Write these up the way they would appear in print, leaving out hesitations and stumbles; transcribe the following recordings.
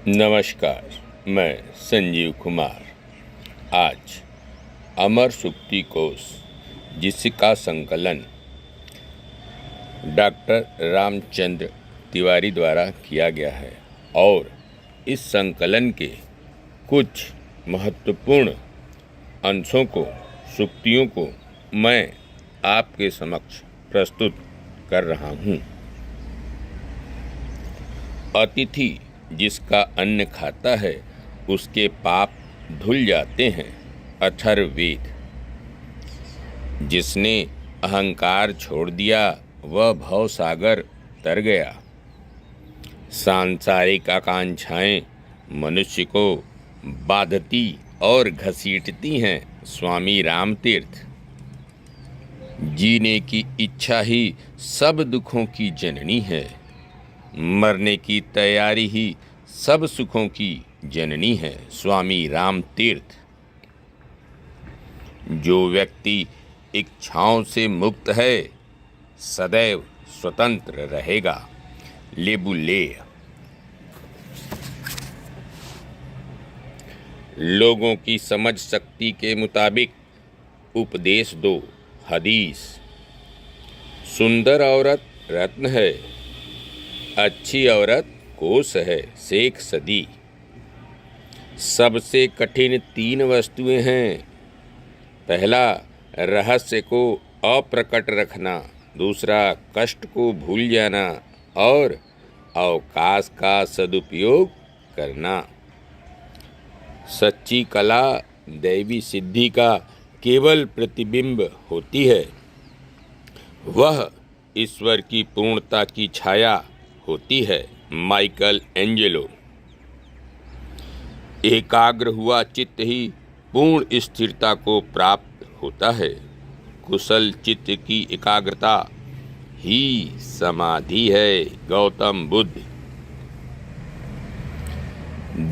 नमस्कार, मैं संजीव कुमार। आज अमर सुक्ति कोश जिसका संकलन डॉक्टर रामचंद्र तिवारी द्वारा किया गया है और इस संकलन के कुछ महत्वपूर्ण अंशों को, सुक्तियों को मैं आपके समक्ष प्रस्तुत कर रहा हूँ। अतिथि जिसका अन्न खाता है उसके पाप धुल जाते हैं। अथर्ववेद। जिसने अहंकार छोड़ दिया वह भव सागर तर गया। सांसारिक आकांक्षाएं मनुष्य को बाधती और घसीटती हैं। स्वामी रामतीर्थ। जीने की इच्छा ही सब दुखों की जननी है। मरने की तैयारी ही सब सुखों की जननी है। स्वामी रामतीर्थ। जो व्यक्ति इच्छाओं से मुक्त है सदैव स्वतंत्र रहेगा। लेबुलेय। लोगों की समझ शक्ति के मुताबिक उपदेश दो। हदीस। सुंदर औरत रत्न है, अच्छी औरत कोष है। शेख सदी। सबसे कठिन 3 वस्तुएं हैं। पहला, रहस्य को अप्रकट रखना। दूसरा, कष्ट को भूल जाना और अवकाश का सदुपयोग करना। सच्ची कला दैवी सिद्धि का केवल प्रतिबिंब होती है। वह ईश्वर की पूर्णता की छाया होती है। Michael Angelo. एकाग्र हुआ चित्त ही पूर्ण स्थिरता को प्राप्त होता है। कुशल चित्त की एकाग्रता ही समाधि है। गौतम बुद्ध।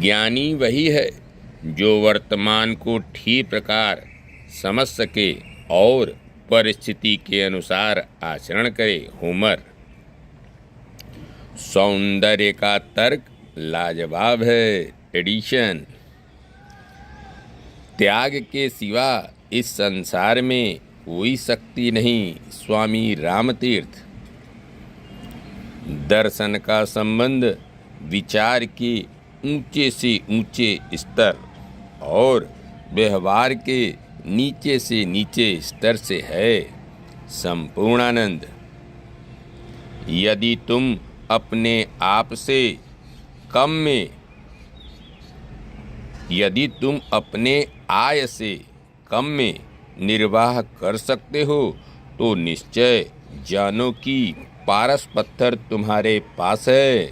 ज्ञानी वही है जो वर्तमान को ठीक प्रकार समझ सके और परिस्थिति के अनुसार आचरण करे। होमर। सौंदर्य का तर्क लाजवाब है। एडिशन। त्याग के सिवा इस संसार में कोई शक्ति नहीं। स्वामी रामतीर्थ। दर्शन का संबंध विचार के ऊंचे से ऊंचे स्तर और व्यवहार के नीचे से नीचे स्तर से है। संपूर्णानंद। यदि तुम अपने आप से कम में यदि तुम अपने आय से कम में निर्वाह कर सकते हो तो निश्चय जानो कि पारस पत्थर तुम्हारे पास है।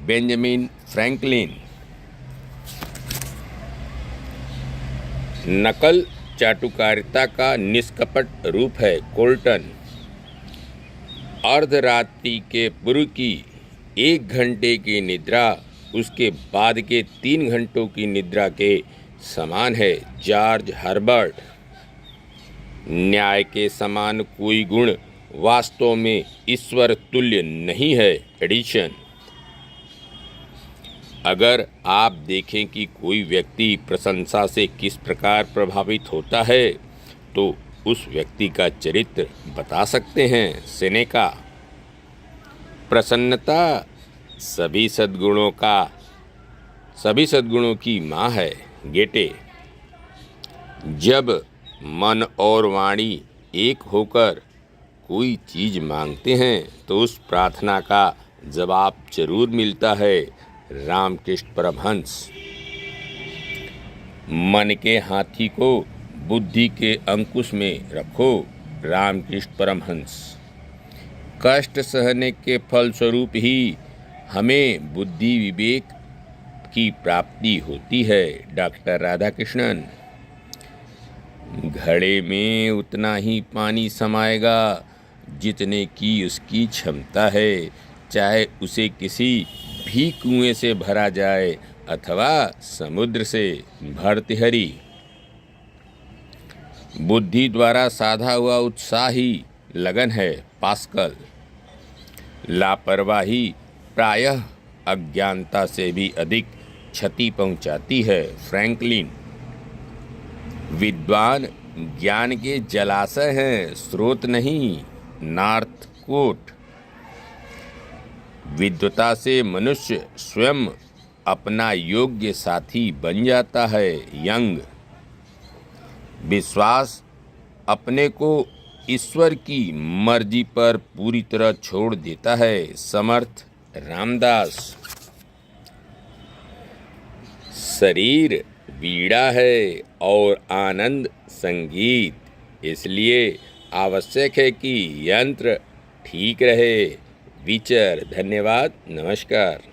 Benjamin Franklin. नकल चाटुकारिता का निष्कपट रूप है। कोल्टन। अर्धरात्रि के पूर्व की 1 घंटे की निद्रा उसके बाद के 3 घंटों की निद्रा के समान है। George Herbert. न्याय के समान कोई गुण वास्तव में ईश्वर तुल्य नहीं है। एडिशन। अगर आप देखें कि कोई व्यक्ति प्रशंसा से किस प्रकार प्रभावित होता है तो उस व्यक्ति का चरित्र बता सकते हैं। सेनेका। प्रसन्नता सभी सद्गुणों की माँ है। गेटे। जब मन और वाणी एक होकर कोई चीज मांगते हैं तो उस प्रार्थना का जवाब जरूर मिलता है। रामकृष्ण परमहंस। मन के हाथी को बुद्धि के अंकुश में रखो। रामकृष्ण परमहंस। कष्ट सहने के फलस्वरूप ही हमें बुद्धि विवेक की प्राप्ति होती है। डॉक्टर राधाकृष्णन। घड़े में उतना ही पानी समाएगा जितने की उसकी क्षमता है, चाहे उसे किसी भी कुएं से भरा जाए अथवा समुद्र से। भर्तृहरि। बुद्धि द्वारा साधा हुआ उत्साह ही लगन है। पास्कल। लापरवाही प्रायः अज्ञानता से भी अधिक क्षति पहुंचाती है। फ्रैंकलिन। विद्वान ज्ञान के जलाशय हैं, स्रोत नहीं। नॉर्थ कोट। विद्वता से मनुष्य स्वयं अपना योग्य साथी बन जाता है। यंग। विश्वास अपने को ईश्वर की मर्जी पर पूरी तरह छोड़ देता है। समर्थ। रामदास। शरीर वीणा है और आनंद संगीत, इसलिए आवश्यक है कि यंत्र ठीक रहे। विचर। धन्यवाद। नमस्कार।